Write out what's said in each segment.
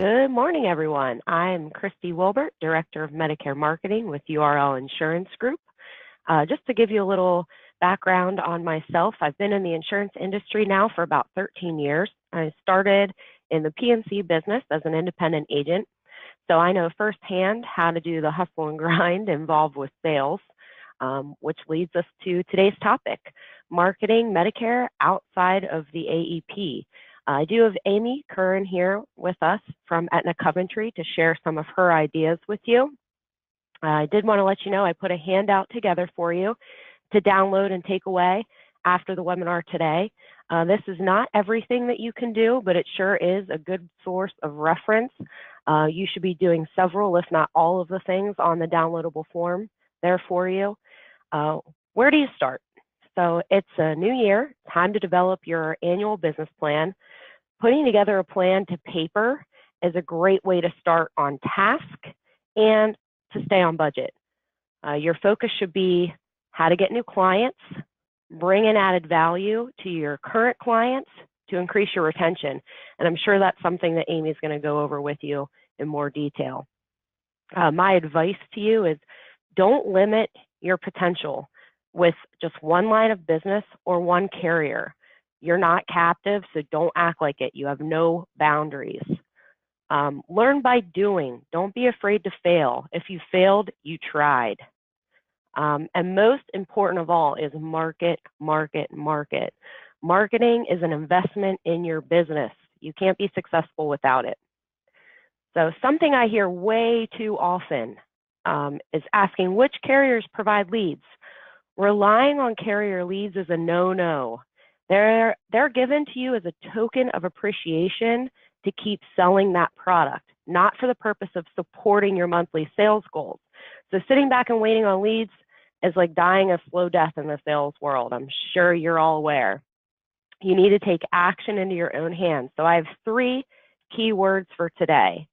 Good morning, everyone. I'm Christy Wilbert, Director of Medicare Marketing with URL Insurance Group. Just to give you a little background on myself, I've been in the insurance industry now for about 13 years. I started in the P&C business as an independent agent, so I know firsthand how to do the hustle and grind involved with sales, which leads us to today's topic, marketing Medicare outside of the AEP. I do have Amy Curran here with us from Aetna Coventry to share some of her ideas with you. I did want to let you know I put a handout together for you to download and take away after the webinar today. This is not everything that you can do, but it sure is a good source of reference. You should be doing several, if not all of the things on the downloadable form there for you. Where do you start? So it's a new year, time to develop your annual business plan. Putting together a plan to paper is a great way to start on task and to stay on budget. Your focus should be how to get new clients, bring in added value to your current clients to increase your retention. And I'm sure that's something that Amy's going to go over with you in more detail. My advice to you is don't limit your potential with just one line of business or one carrier. You're not captive, so don't act like it. You have no boundaries. Learn by doing. Don't be afraid to fail. If you failed, you tried. And most important of all is market, market, market. Marketing is an investment in your business. You can't be successful without it. So something I hear way too often is asking which carriers provide leads. Relying on carrier leads is a no-no. They're given to you as a token of appreciation to keep selling that product, not for the purpose of supporting your monthly sales goals. So sitting back and waiting on leads is like dying a slow death in the sales world. I'm sure you're all aware. You need to take action into your own hands. So I have 3 key words for today.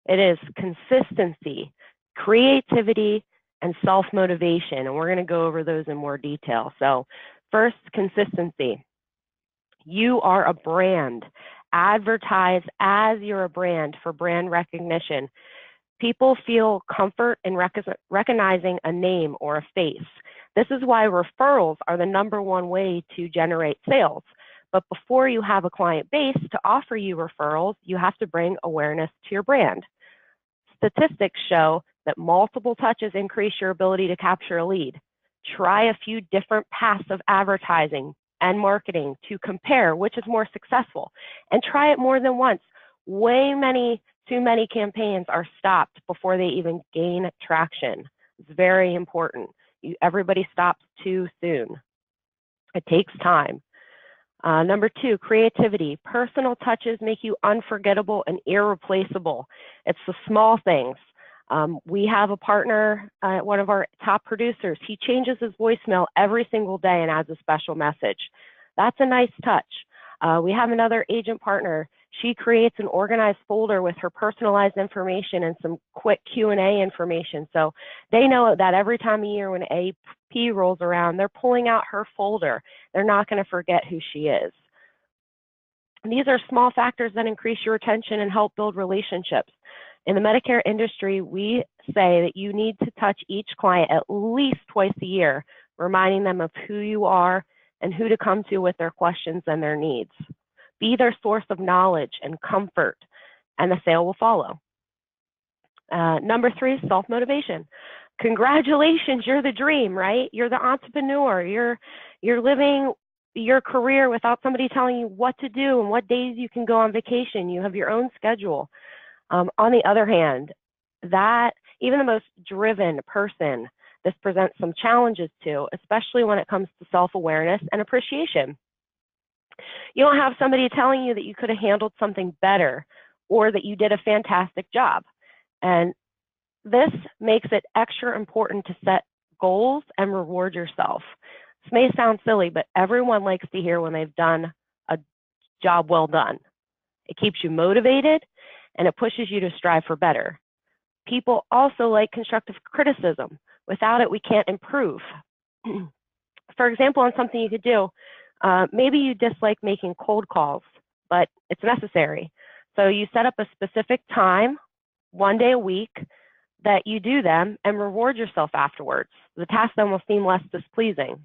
It is consistency, creativity, and self-motivation, and we're going to go over those in more detail. So first, consistency. You are a brand. Advertise as you're a brand for brand recognition. People feel comfort in recognizing a name or a face. This is why referrals are the #1 way to generate sales. But before you have a client base to offer you referrals, you have to bring awareness to your brand. Statistics show that multiple touches increase your ability to capture a lead. Try a few different paths of advertising and marketing to compare which is more successful, and try it more than once. Too many campaigns are stopped before they even gain traction. It's very important. Everybody stops too soon. It takes time. #2, creativity. Personal touches make you unforgettable and irreplaceable. It's the small things. We have a partner, one of our top producers. He changes his voicemail every single day and adds a special message. That's a nice touch. We have another agent partner. She creates an organized folder with her personalized information and some quick Q&A information. So they know that every time of year when AEP rolls around, they're pulling out her folder. They're not going to forget who she is. And these are small factors that increase your retention and help build relationships. In the Medicare industry, we say that you need to touch each client at least twice a year, reminding them of who you are and who to come to with their questions and their needs. Be their source of knowledge and comfort, and the sale will follow. #3, self-motivation. Congratulations, you're the dream, right? You're the entrepreneur. You're living your career without somebody telling you what to do and what days you can go on vacation. You have your own schedule. On the other hand, that even the most driven person, this presents some challenges to, especially when it comes to self-awareness and appreciation. You don't have somebody telling you that you could have handled something better or that you did a fantastic job. And this makes it extra important to set goals and reward yourself. This may sound silly, but everyone likes to hear when they've done a job well done. It keeps you motivated and it pushes you to strive for better. People also like constructive criticism. Without it, we can't improve. For example, on something you could do, maybe you dislike making cold calls, but it's necessary. So you set up a specific time, 1 day a week, that you do them and reward yourself afterwards. The task then will seem less displeasing.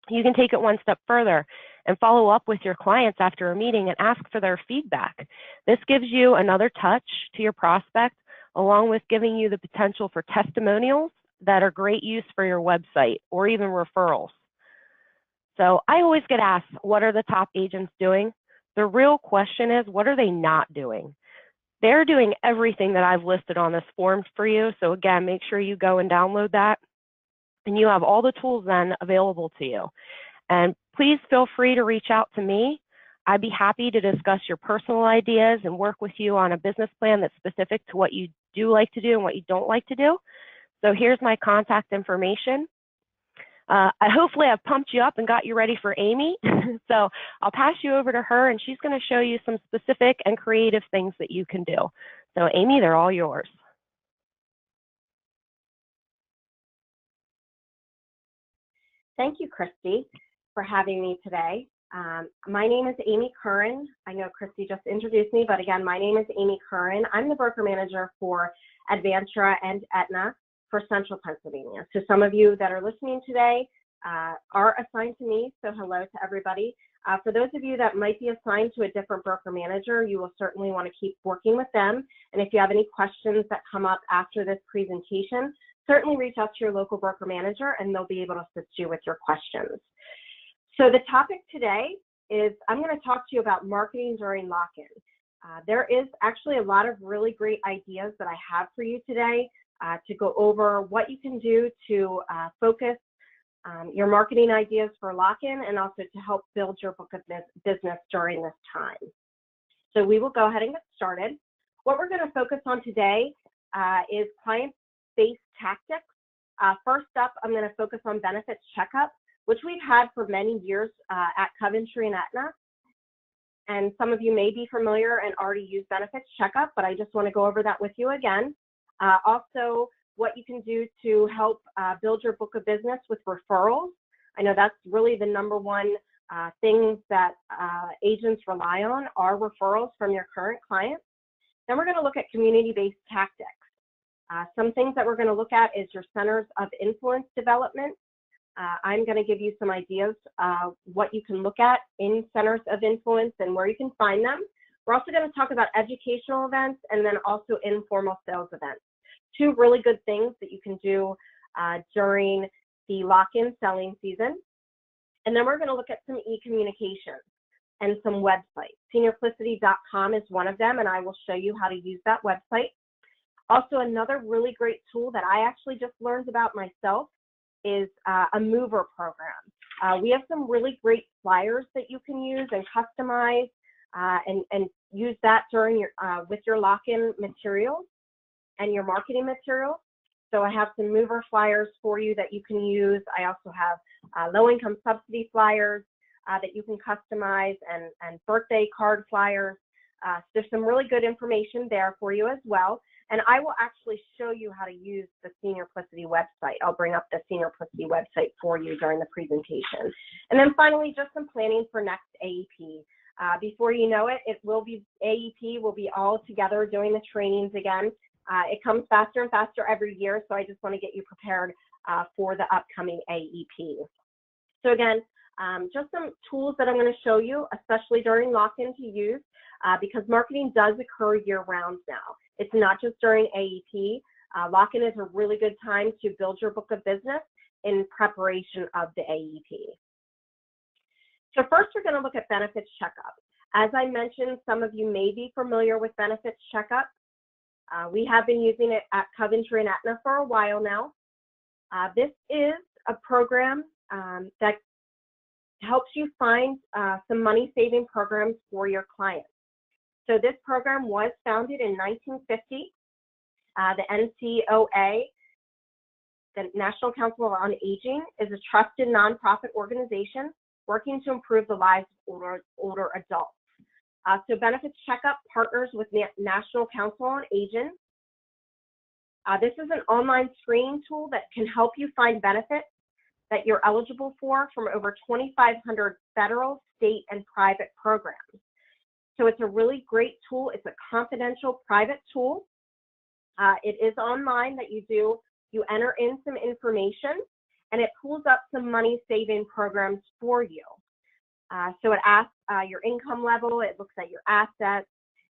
You can take it one step further and follow up with your clients after a meeting and ask for their feedback. This gives you another touch to your prospect, along with giving you the potential for testimonials that are great use for your website or even referrals. So I always get asked, what are the top agents doing? The real question is, what are they not doing? They're doing everything that I've listed on this form for you. So again, make sure you go and download that, and you have all the tools then available to you. And please feel free to reach out to me. I'd be happy to discuss your personal ideas and work with you on a business plan that's specific to what you do like to do and what you don't like to do. So here's my contact information. Hopefully I've pumped you up and got you ready for Amy. So I'll pass you over to her, and she's going to show you some specific and creative things that you can do. So Amy, they're all yours. Thank you, Christy, for having me today. My name is Amy Curran. I know Christy just introduced me, but again, my name is Amy Curran. I'm the broker manager for Advantra and Aetna for Central Pennsylvania. So some of you that are listening today are assigned to me, so hello to everybody. For those of you that might be assigned to a different broker manager, you will certainly want to keep working with them. And if you have any questions that come up after this presentation, certainly reach out to your local broker manager and they'll be able to assist you with your questions. So the topic today is I'm going to talk to you about marketing during lock-in. There is actually a lot of really great ideas that I have for you today to go over what you can do to focus your marketing ideas for lock-in and also to help build your book of business during this time. So we will go ahead and get started. What we're going to focus on today is client-based tactics. First up, I'm going to focus on BenefitsCheckup, which we've had for many years at Coventry and Aetna. And some of you may be familiar and already use BenefitsCheckup, but I just want to go over that with you again. Also, what you can do to help build your book of business with referrals. I know that's really the number one thing that agents rely on are referrals from your current clients. Then we're going to look at community-based tactics. Some things that we're going to look at is your centers of influence development. I'm going to give you some ideas what you can look at in centers of influence and where you can find them. We're also going to talk about educational events and then also informal sales events. Two really good things that you can do during the lock-in selling season. And then we're going to look at some e-communications and some websites. Seniorplicity.com is one of them, and I will show you how to use that website. Also, another really great tool that I actually just learned about myself is a mover program. We have some really great flyers that you can use and customize and use that during your with your lock-in materials and your marketing materials. So I have some mover flyers for you that you can use. I also have low-income subsidy flyers that you can customize and birthday card flyers. There's some really good information there for you as well. And I will actually show you how to use the Seniorplicity website. I'll bring up the Seniorplicity website for you during the presentation. And then finally, just some planning for next AEP. Before you know it, AEP will be all together doing the trainings again. It comes faster and faster every year, so I just want to get you prepared for the upcoming AEP. So again, just some tools that I'm going to show you, especially during lock-in to use, because marketing does occur year-round now. It's not just during AEP. Lock-in is a really good time to build your book of business in preparation of the AEP. So first, we're going to look at BenefitsCheckup. As I mentioned, some of you may be familiar with BenefitsCheckup. We have been using it at Coventry and Aetna for a while now. This is a program that helps you find some money-saving programs for your clients. So this program was founded in 1950. The NCOA, the National Council on Aging, is a trusted nonprofit organization working to improve the lives of older adults. So BenefitsCheckup partners with the National Council on Aging. This is an online screening tool that can help you find benefits that you're eligible for from over 2,500 federal, state, and private programs. So it's a really great tool. It's a confidential, private tool. It is online that you enter in some information, and it pulls up some money saving programs for you. So it asks your income level, it looks at your assets,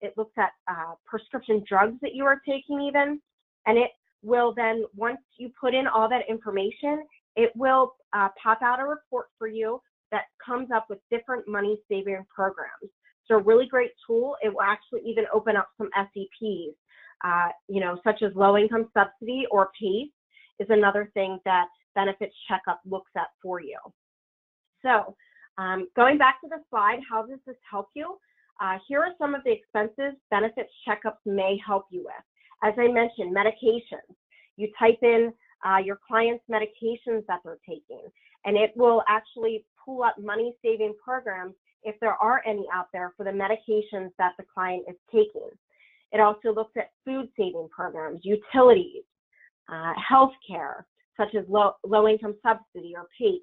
it looks at prescription drugs that you are taking even, and it will then, once you put in all that information, it will pop out a report for you that comes up with different money saving programs. So a really great tool. It will actually even open up some SEPs, such as low-income subsidy or PACE is another thing that BenefitsCheckup looks at for you. So going back to the slide, how does this help you? Here are some of the expenses BenefitsCheckup may help you with. As I mentioned, medications. You type in your client's medications that they're taking, and it will actually pull up money-saving programs if there are any out there for the medications that the client is taking. It also looks at food-saving programs, utilities, healthcare, such as low-income subsidy or PACE,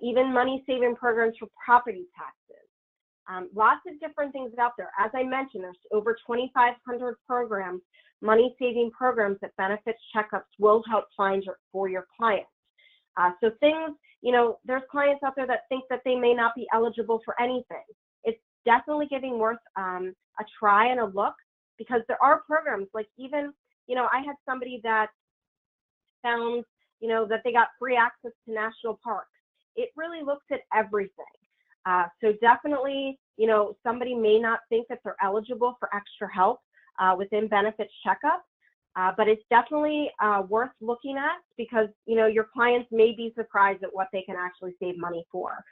even money-saving programs for property taxes. Lots of different things out there. As I mentioned, there's over 2,500 programs, money-saving programs that BenefitsCheckups will help find for your clients. So things, there's clients out there that think that they may not be eligible for anything. It's definitely giving worth a try and a look, because there are programs like even, I had somebody that found, that they got free access to national parks. It really looks at everything. So definitely, somebody may not think that they're eligible for extra help within BenefitsCheckup, but it's definitely worth looking at, because, your clients may be surprised at what they can actually save money for.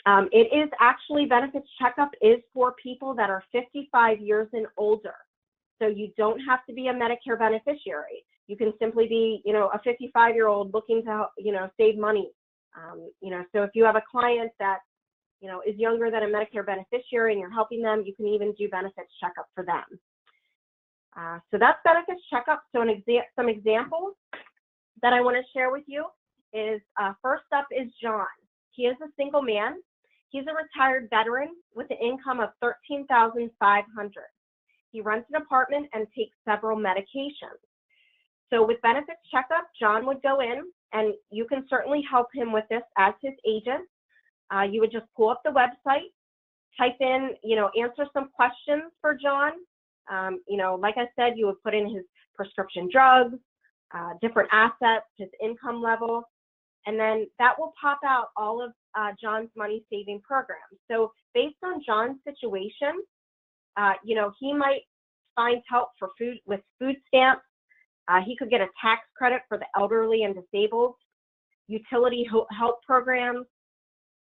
It is actually, BenefitsCheckup is for people that are 55 years and older. So you don't have to be a Medicare beneficiary. You can simply be, a 55-year-old looking to, save money. So if you have a client that, is younger than a Medicare beneficiary and you're helping them, you can even do BenefitsCheckup for them. So that's BenefitsCheckup. So some examples that I want to share with you is, first up is John. He is a single man. He's a retired veteran with an income of $13,500. He rents an apartment and takes several medications. So with BenefitsCheckup, John would go in, and you can certainly help him with this as his agent. You would just pull up the website, type in, answer some questions for John. Like I said, you would put in his prescription drugs, different assets, his income level, and then that will pop out all of John's money saving programs. So based on John's situation, he might find help for food stamps. He could get a tax credit for the elderly and disabled, utility help programs,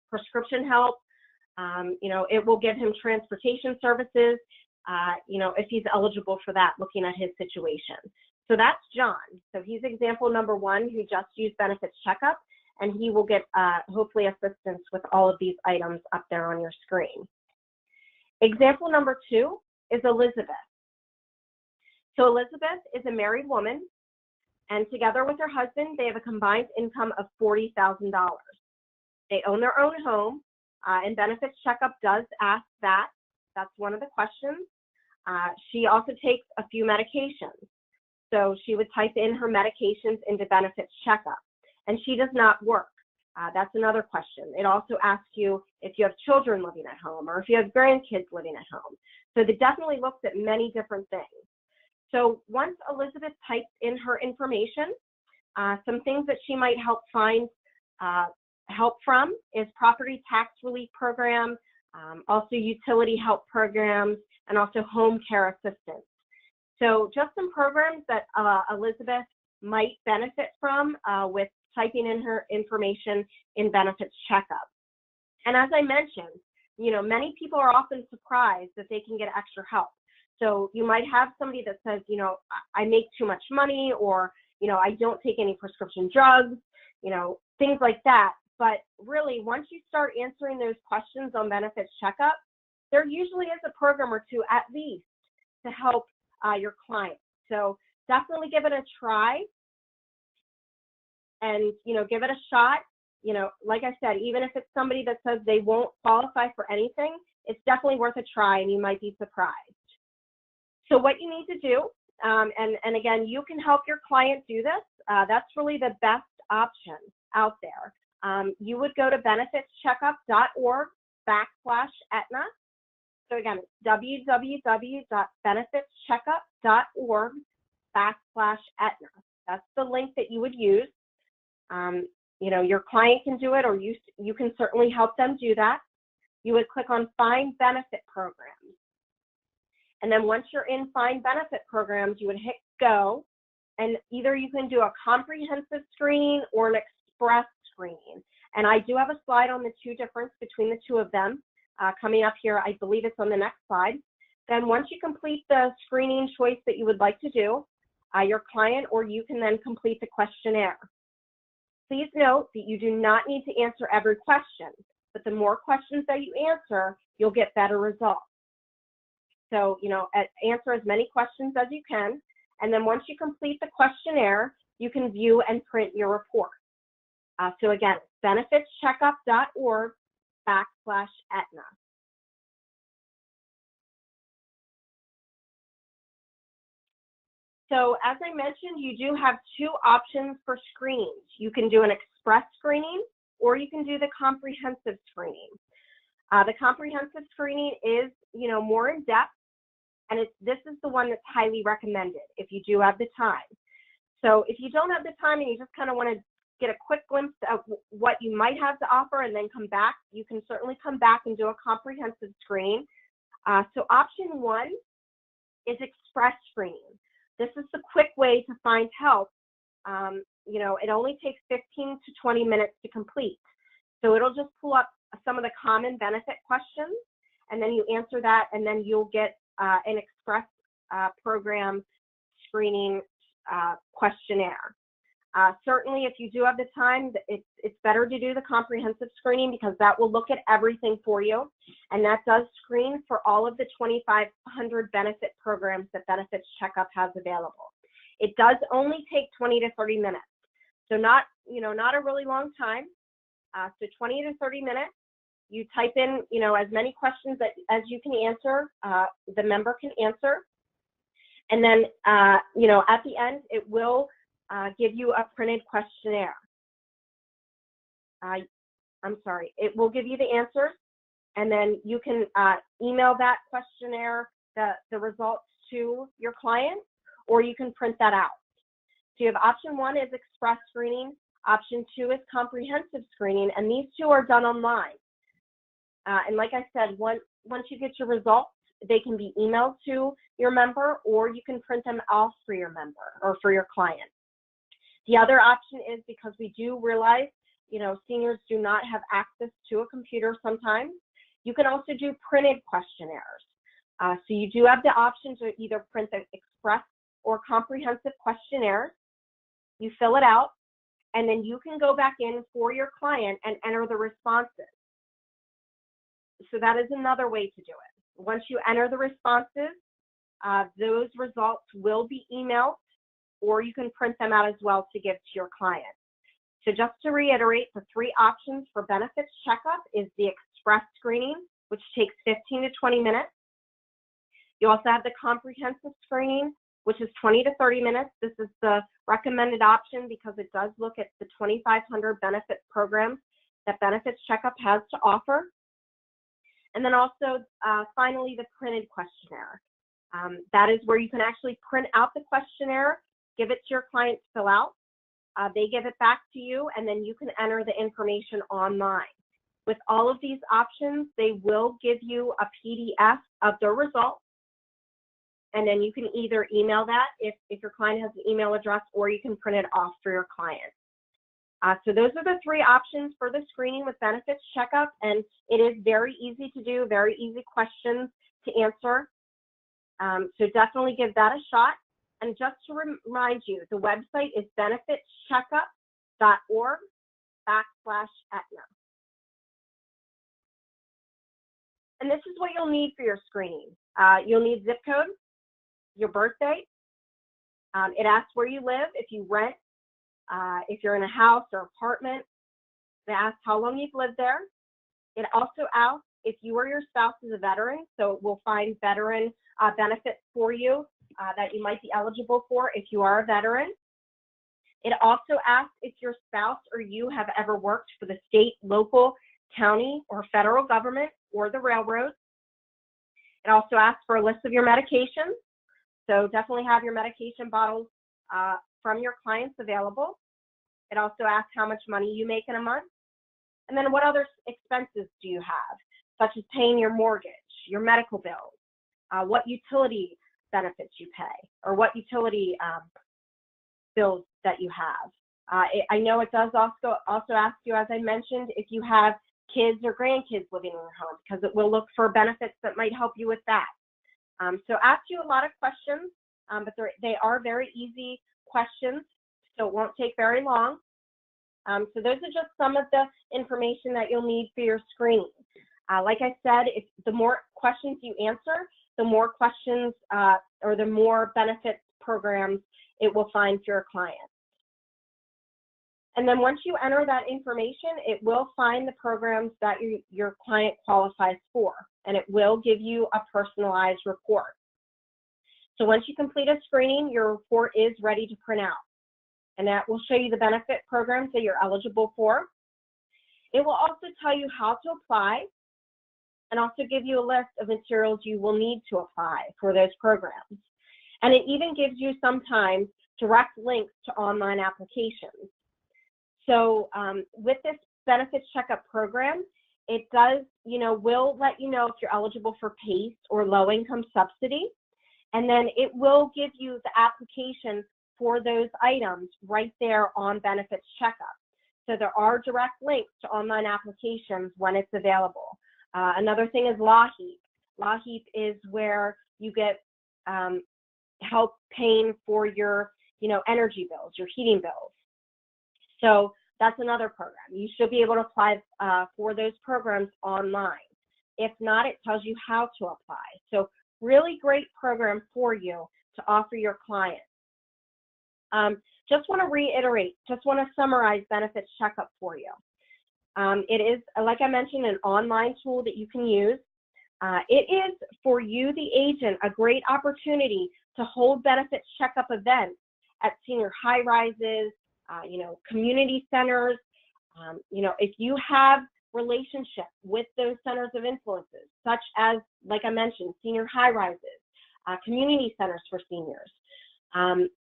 prescription help. It will give him transportation services, if he's eligible for that, looking at his situation. So that's John. So he's example number one who just used BenefitsCheckup, and he will get hopefully assistance with all of these items up there on your screen. Example number two is Elizabeth. So Elizabeth is a married woman, and together with her husband, they have a combined income of $40,000. They own their own home, and BenefitsCheckup does ask that. That's one of the questions. She also takes a few medications. So she would type in her medications into BenefitsCheckup, and she does not work. That's another question. It also asks you if you have children living at home or if you have grandkids living at home. So it definitely looks at many different things. So once Elizabeth types in her information, some things that she might help find help from is property tax relief program, also utility help programs, and also home care assistance. So just some programs that Elizabeth might benefit from with typing in her information in BenefitsCheckup. And as I mentioned, many people are often surprised that they can get extra help. So you might have somebody that says, I make too much money, or, I don't take any prescription drugs, things like that. But really, once you start answering those questions on BenefitsCheckup, there usually is a program or two at least to help your client. So definitely give it a try and, give it a shot. like I said, even if it's somebody that says they won't qualify for anything, it's definitely worth a try, and you might be surprised. So what you need to do, and again, you can help your client do this. That's really the best option out there. You would go to BenefitsCheckup.org/Aetna. So again, it's www.BenefitsCheckup.org/Aetna. That's the link that you would use. Your client can do it, or you can certainly help them do that. You would click on Find Benefit Programs. And then once you're in Find Benefit Programs, you would hit Go, and either you can do a comprehensive screening or an express screening. And I do have a slide on the difference between the two of them coming up here. I believe it's on the next slide. Then once you complete the screening choice that you would like to do, your client or you can then complete the questionnaire. Please note that you do not need to answer every question, but the more questions that you answer, you'll get better results. So, answer as many questions as you can, and then once you complete the questionnaire, you can view and print your report. So again, BenefitsCheckup.org/Aetna. So as I mentioned, you do have two options for screenings. You can do an express screening, or you can do the comprehensive screening. The comprehensive screening is, more in depth, and this is the one that's highly recommended if you do have the time. So if you don't have the time and you just kind of want to get a quick glimpse of what you might have to offer and then come back, you can certainly come back and do a comprehensive screening. So option one is express screening. This is the quick way to find help. It only takes 15 to 20 minutes to complete. So it'll just pull up some of the common benefit questions, and then you answer that, and then you'll get an express program screening questionnaire. Certainly, if you do have the time, it's better to do the comprehensive screening because that will look at everything for you, and that does screen for all of the 2,500 benefit programs that Benefits Checkup has available. It does only take 20 to 30 minutes, so not a really long time. So 20 to 30 minutes. You type in as many questions as you can answer, the member can answer, and then at the end it will give you a printed questionnaire. It will give you the answers, and then you can email that questionnaire, the results to your client, or you can print that out. So you have option one is express screening, option two is comprehensive screening, and these two are done online. And like I said, once you get your results, they can be emailed to your member, or you can print them off for your member or for your client. The other option is, because we do realize, seniors do not have access to a computer sometimes, you can also do printed questionnaires. So you do have the option to either print the express or comprehensive questionnaires. You fill it out, and then you can go back in for your client and enter the responses. So that is another way to do it. Once you enter the responses, those results will be emailed, or you can print them out as well to give to your client. So just to reiterate, the three options for Benefits Checkup is the express screening, which takes 15 to 20 minutes. You also have the comprehensive screening, which is 20 to 30 minutes. This is the recommended option because it does look at the 2,500 benefit programs that Benefits Checkup has to offer. And then also, finally, the printed questionnaire. That is where you can actually print out the questionnaire, give it to your client to fill out. They give it back to you, and then you can enter the information online. With all of these options, they will give you a PDF of the results, and then you can either email that if your client has an email address, or you can print it off for your client. So those are the three options for the screening with Benefits Checkup, and it is very easy to do, very easy questions to answer. So definitely give that a shot. And just to remind you, the website is BenefitsCheckup.org/Aetna. And this is what you'll need for your screening. You'll need zip code, your birth date. It asks where you live, if you rent, if you're in a house or apartment, They ask how long you've lived there. It also asks if you or your spouse is a veteran, so it will find veteran benefits for you that you might be eligible for if you are a veteran. It also asks if your spouse or you have ever worked for the state, local, county, or federal government or the railroad. It also asks for a list of your medications. So definitely have your medication bottles from your clients available. It also asks how much money you make in a month. And then what other expenses do you have, such as paying your mortgage, your medical bills, what utility benefits you pay, or what utility bills that you have. I know it does also ask you, as I mentioned, if you have kids or grandkids living in your home, because it will look for benefits that might help you with that. So ask you a lot of questions, but they are very easy questions, so it won't take very long. So those are just some of the information that you'll need for your screening. Like I said, if the more questions you answer, the more questions or the more benefits programs it will find for your client. And then once you enter that information, it will find the programs that your client qualifies for, and it will give you a personalized report. So once you complete a screening, your report is ready to print out, and that will show you the benefit programs that you're eligible for. It will also tell you how to apply and also give you a list of materials you will need to apply for those programs. And it even gives you sometimes direct links to online applications. So with this Benefits Checkup program, it does, will let you know if you're eligible for PACE or low-income subsidy, and then it will give you the application for those items right there on Benefits Checkup. So there are direct links to online applications when it's available. Another thing is LawHeap. LawHeap is where you get help paying for your, energy bills, your heating bills. So that's another program. You should be able to apply for those programs online. If not, it tells you how to apply. So really great program for you to offer your clients. Just want to reiterate, just want to summarize Benefits Checkup for you. It is, like I mentioned, an online tool that you can use. It is, for you, the agent, a great opportunity to hold Benefits Checkup events at senior high-rises, community centers. If you have relationships with those centers of influences, such as, like I mentioned, senior high-rises, community centers for seniors,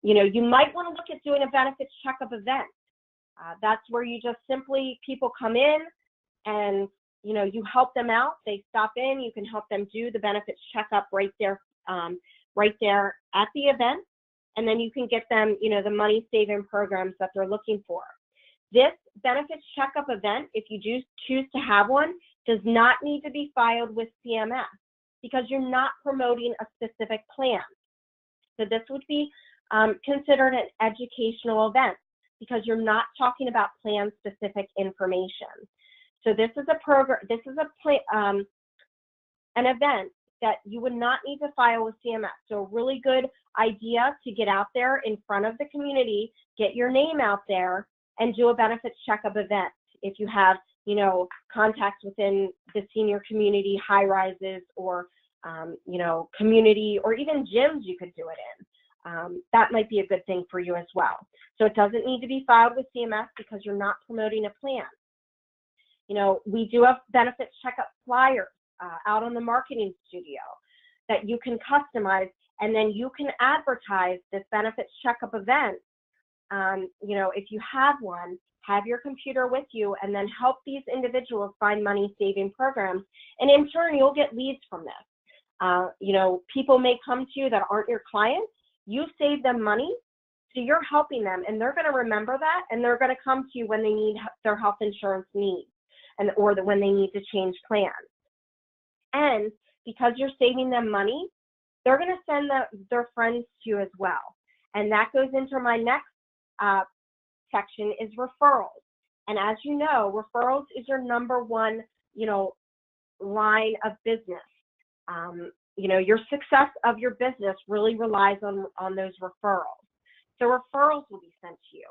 you might want to look at doing a Benefits Checkup event. That's where you just simply, people come in and, you help them out. They stop in, you can help them do the Benefits Checkup right there at the event. And then you can get them, the money-saving programs that they're looking for. This Benefits Checkup event, if you do choose to have one, does not need to be filed with CMS because you're not promoting a specific plan. So this would be considered an educational event because you're not talking about plan-specific information. So this is a program. This is an event that you would not need to file with CMS. So a really good idea to get out there in front of the community, get your name out there, and do a Benefits Checkup event. If you have, contacts within the senior community, high rises, or, community, or even gyms you could do it in. That might be a good thing for you as well. So it doesn't need to be filed with CMS because you're not promoting a plan. We do have Benefits Checkup flyers out on the marketing studio that you can customize, and then you can advertise this Benefits Checkup event. If you have one, have your computer with you and then help these individuals find money-saving programs. And in turn, you'll get leads from this. People may come to you that aren't your clients. You save them money, so you're helping them, and they're going to remember that, and they're going to come to you when they need their health insurance needs or when they need to change plans. And because you're saving them money, they're going to send their friends to you as well. And that goes into my next section is referrals. And as you know, referrals is your number one, line of business. Your success of your business really relies on those referrals. So referrals will be sent to you.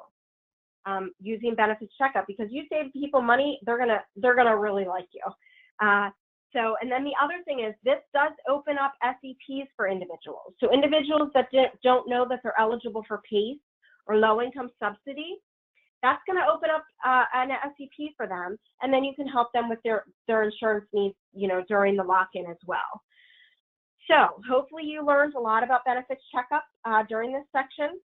using BenefitsCheckup, because you save people money, they're gonna really like you. And then the other thing is, this does open up SEPs for individuals. So individuals that don't know that they're eligible for PACE or low-income subsidy, that's going to open up an SEP for them, and then you can help them with their insurance needs, during the lock-in as well. So hopefully you learned a lot about BenefitsCheckup during this section.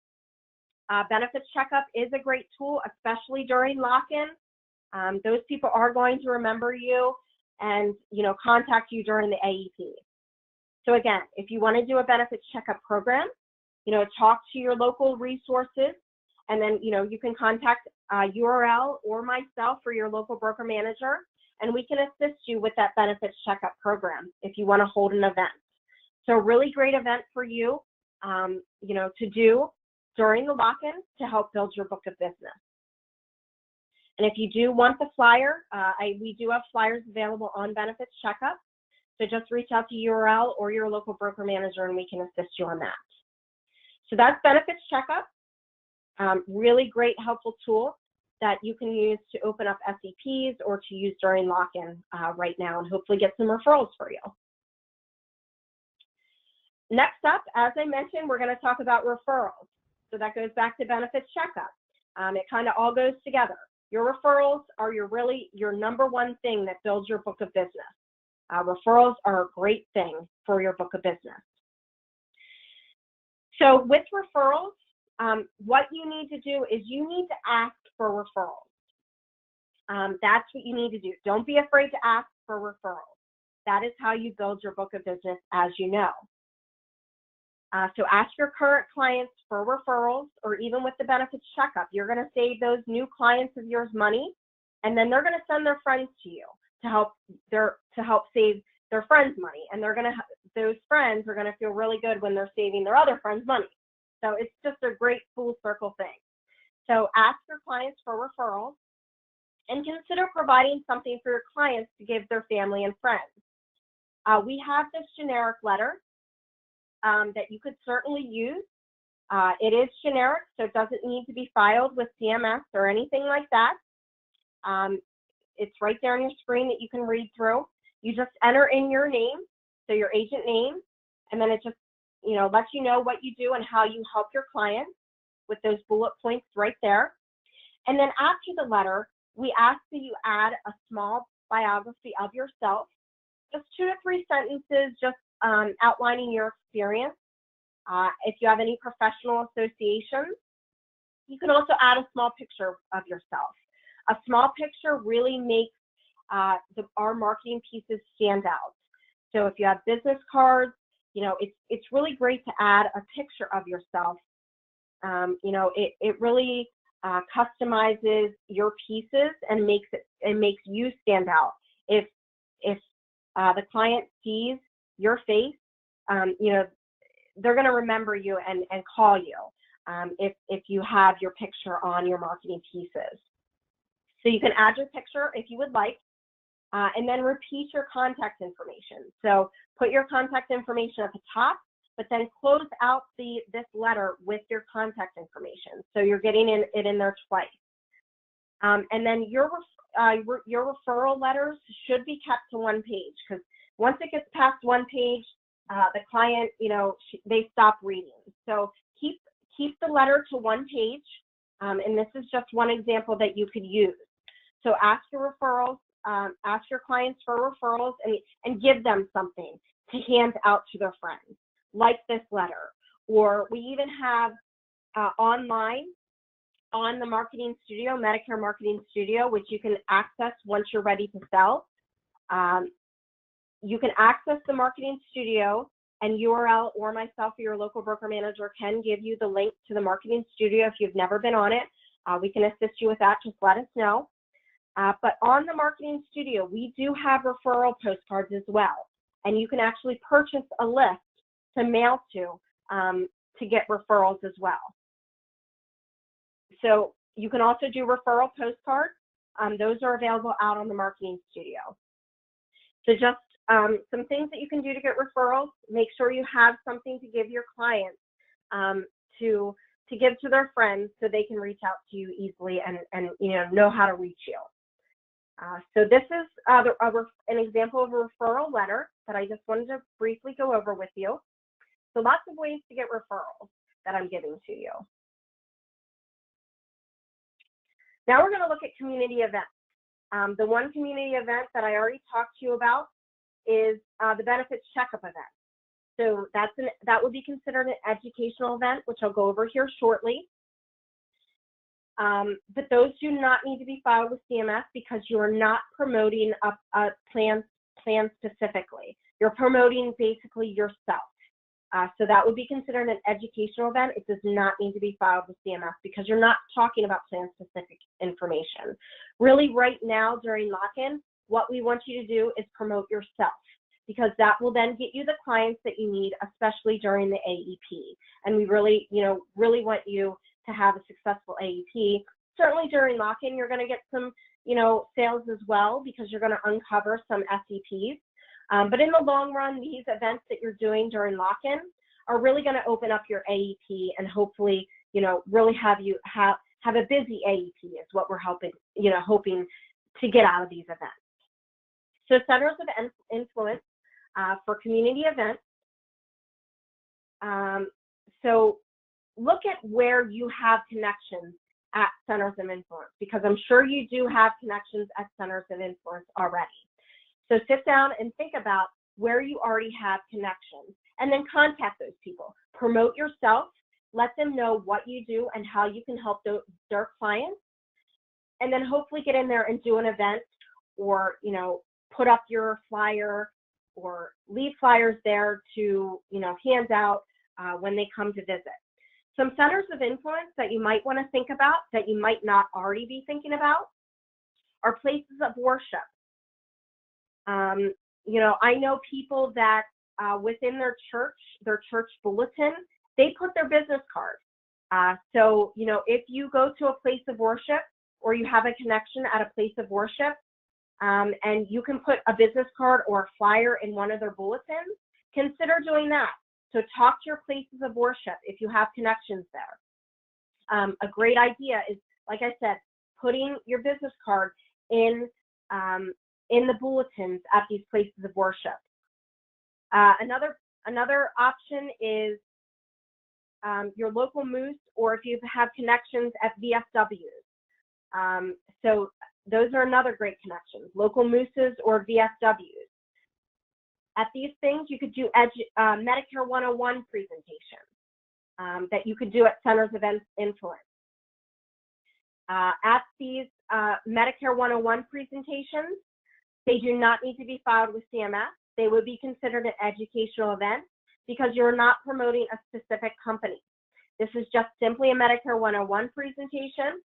BenefitsCheckup is a great tool, especially during lock-in. Those people are going to remember you and contact you during the AEP. So again, if you want to do a BenefitsCheckup program, talk to your local resources, and then you can contact URL or myself or your local broker manager, and we can assist you with that BenefitsCheckup program if you want to hold an event. So a really great event for you, to do during the lock-in to help build your book of business. And if you do want the flyer, we do have flyers available on BenefitsCheckup. So just reach out to URL or your local broker manager, and we can assist you on that. So that's BenefitsCheckup. Really great, helpful tool that you can use to open up SEPs or to use during lock-in right now, and hopefully get some referrals for you. Next up, as I mentioned, we're going to talk about referrals. So that goes back to BenefitsCheckup. It kind of all goes together. Your referrals are your number one thing that builds your book of business. Referrals are a great thing for your book of business. So with referrals, what you need to do is you need to ask for referrals. That's what you need to do. Don't be afraid to ask for referrals. That is how you build your book of business, as you know. So ask your current clients for referrals, or even with the BenefitsCheckup, you're going to save those new clients of yours money, and then they're going to send their friends to you to help save their friends money, and those friends are going to feel really good when they're saving their other friends money. So it's just a great full circle thing. So ask your clients for referrals, and consider providing something for your clients to give their family and friends. We have this generic letter that you could certainly use. It is generic, so it doesn't need to be filed with CMS or anything like that. It's right there on your screen that you can read through. You just enter in your name, so your agent name, and then it just lets you know what you do and how you help your clients with those bullet points right there. And then after the letter, we ask that you add a small biography of yourself, just 2 to 3 sentences, just outlining your experience. If you have any professional associations, you can also add a small picture of yourself. A small picture really makes our marketing pieces stand out. So if you have business cards, it's really great to add a picture of yourself. It really customizes your pieces and makes you stand out. If the client sees your face, they're going to remember you and call you if you have your picture on your marketing pieces. So you can add your picture if you would like, and then repeat your contact information. So put your contact information at the top, but then close out this letter with your contact information. So you're getting it in there twice. And then your referral letters should be kept to 1 page, because once it gets past 1 page, the client, they stop reading. So keep the letter to 1 page, and this is just one example that you could use. So ask your referrals, ask your clients for referrals, and give them something to hand out to their friends, like this letter. Or we even have online on the Marketing Studio, Medicare Marketing Studio, which you can access once you're ready to sell. You can access the Marketing Studio, and URL or myself or your local broker manager can give you the link to the Marketing Studio if you've never been on it. We can assist you with that. Just let us know. But on the Marketing Studio, we do have referral postcards as well, and you can actually purchase a list to mail to get referrals as well. So you can also do referral postcards. Those are available out on the Marketing Studio. So just some things that you can do to get referrals. Make sure you have something to give your clients to to give to their friends so they can reach out to you easily and know how to reach you. So this is an example of a referral letter that I just wanted to briefly go over with you. So lots of ways to get referrals that I'm giving to you. Now we're going to look at community events. The one community event that I already talked to you about is the Benefits Checkup event. So that would be considered an educational event, which I'll go over here shortly. But those do not need to be filed with CMS because you are not promoting a plan specifically. You're promoting basically yourself. So that would be considered an educational event. It does not need to be filed with CMS because you're not talking about plan-specific information. Really, right now during lock-in, what we want you to do is promote yourself because that will then get you the clients that you need, especially during the AEP. And we really, really want you to have a successful AEP. Certainly during lock-in, you're going to get some, sales as well because you're going to uncover some SEPs. But in the long run, these events that you're doing during lock-in are really going to open up your AEP and hopefully, really have you have a busy AEP is what we're hoping to get out of these events. So centers of influence for community events. So look at where you have connections at centers of influence because I'm sure you do have connections at centers of influence already. So sit down and think about where you already have connections and then contact those people. Promote yourself, let them know what you do and how you can help their clients, and then hopefully get in there and do an event or, put up your flyer or leave flyers there to, hand out when they come to visit. Some centers of influence that you might want to think about that you might not already be thinking about are places of worship. I know people that within their church bulletin, they put their business card. So, if you go to a place of worship or you have a connection at a place of worship and you can put a business card or a flyer in one of their bulletins, consider doing that. So talk to your places of worship if you have connections there. A great idea is, like I said, putting your business card in the bulletins at these places of worship. Another option is your local moose, or if you have connections at VFWs. So those are another great connections, local mooses or VFWs. At these things, you could do Medicare 101 presentations that you could do at centers of influence. At these Medicare 101 presentations, they do not need to be filed with CMS. They would be considered an educational event because you're not promoting a specific company. This is just simply a Medicare 101 presentation.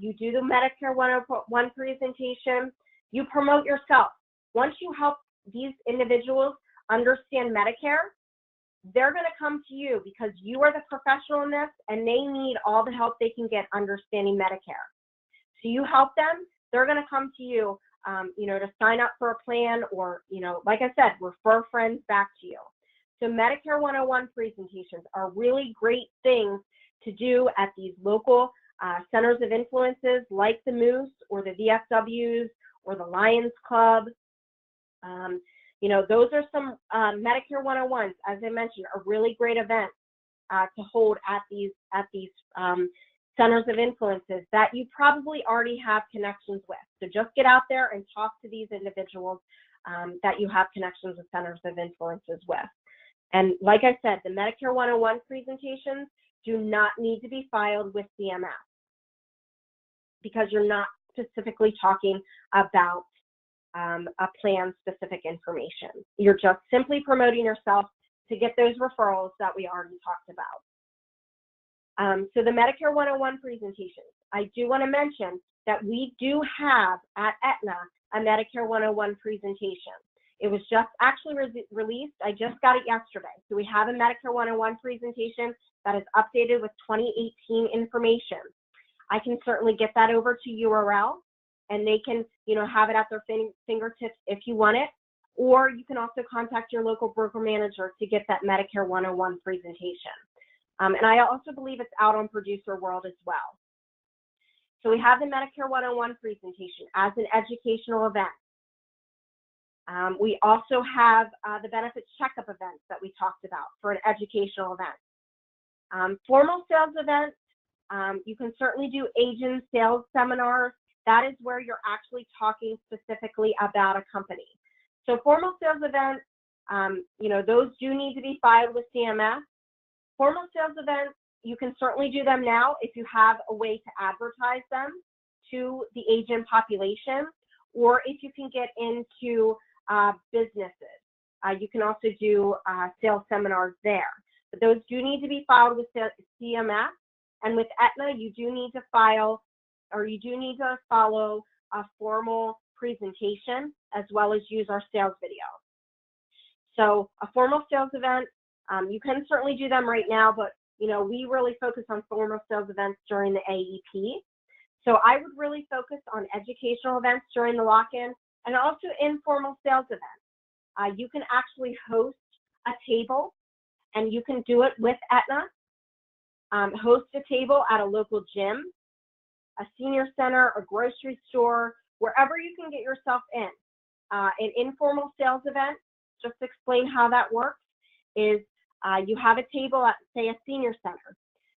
You do the Medicare 101 presentation. You promote yourself. Once you help these individuals understand Medicare, they're going to come to you because you are the professional in this and they need all the help they can get understanding Medicare. So you help them, they're going to come to you, to sign up for a plan or, like I said, refer friends back to you. So Medicare 101 presentations are really great things to do at these local centers of influences like the Moose or the VFWs or the Lions Club. Those are some Medicare 101s, as I mentioned, are really great events to hold at these centers of influences that you probably already have connections with. So just get out there and talk to these individuals that you have connections with centers of influences with. And like I said, the Medicare 101 presentations do not need to be filed with CMS because you're not specifically talking about a plan-specific information. You're just simply promoting yourself to get those referrals that we already talked about. So the Medicare 101 presentations, I do want to mention that we do have at Aetna a Medicare 101 presentation. It was just actually released. I just got it yesterday. So we have a Medicare 101 presentation that is updated with 2018 information. I can certainly get that over to URL and they can, have it at their fingertips if you want it, or you can also contact your local broker manager to get that Medicare 101 presentation. And I also believe it's out on Producer World as well. So we have the Medicare 101 presentation as an educational event. We also have the Benefits Checkup events that we talked about for an educational event. Formal sales events, you can certainly do agent sales seminars. That is where you're actually talking specifically about a company. So formal sales events, you know, those do need to be filed with CMS. Formal sales events, you can certainly do them now if you have a way to advertise them to the agent population, or if you can get into businesses. You can also do sales seminars there. But those do need to be filed with CMS. And with Aetna, you do need to file, or you do need to follow a formal presentation as well as use our sales video. So a formal sales event, you can certainly do them right now, but you know, we really focus on formal sales events during the AEP. So I would really focus on educational events during the lock-in and also informal sales events. You can actually host a table, and you can do it with Aetna. Host a table at a local gym, a senior center, a grocery store, wherever you can get yourself in. An informal sales event, just to explain how that works, is you have a table at, say, a senior center.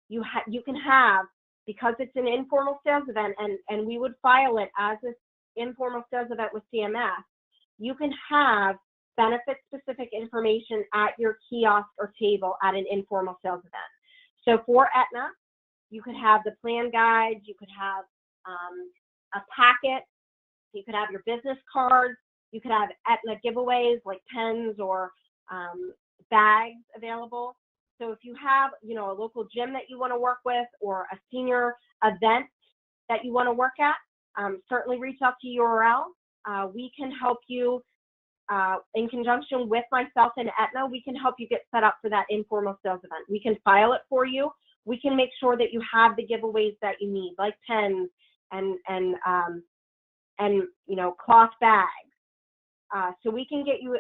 You can have, because it's an informal sales event, and we would file it as an informal sales event with CMS, you can have benefit-specific information at your kiosk or table at an informal sales event. So for Aetna, you could have the plan guides, you could have a packet, you could have your business cards, you could have Aetna giveaways like pens or bags available. So if you have, you know, a local gym that you want to work with or a senior event that you want to work at, certainly reach out to URL. We can help you in conjunction with myself and Aetna. We can help you get set up for that informal sales event. We can file it for you. We can make sure that you have the giveaways that you need, like pens and you know, cloth bags. So we can get you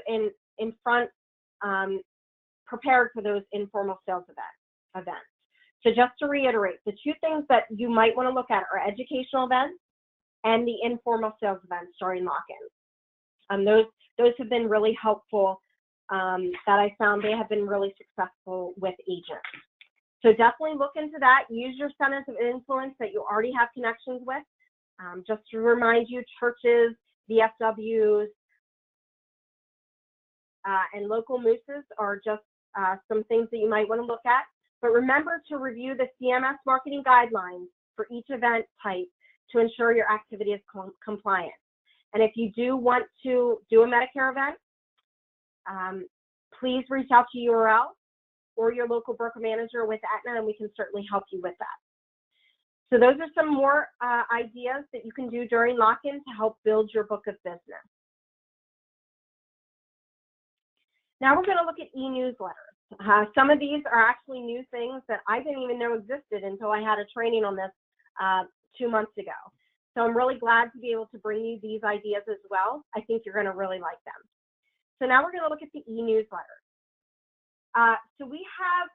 in front, prepared for those informal sales events. So just to reiterate, the two things that you might want to look at are educational events and the informal sales events during lock-in. Those have been really helpful that I found they have been really successful with agents. So definitely look into that. Use your centers of influence that you already have connections with. Just to remind you, churches, VFWs, and local mooses are just some things that you might want to look at. But remember to review the CMS marketing guidelines for each event type to ensure your activity is compliant. And if you do want to do a Medicare event, please reach out to URL or your local broker manager with Aetna, and we can certainly help you with that. So those are some more ideas that you can do during lock-in to help build your book of business. Now we're going to look at e-newsletters. Some of these are actually new things that I didn't even know existed until I had a training on this 2 months ago. So I'm really glad to be able to bring you these ideas as well. I think you're going to really like them. So now we're going to look at the e-newsletters. So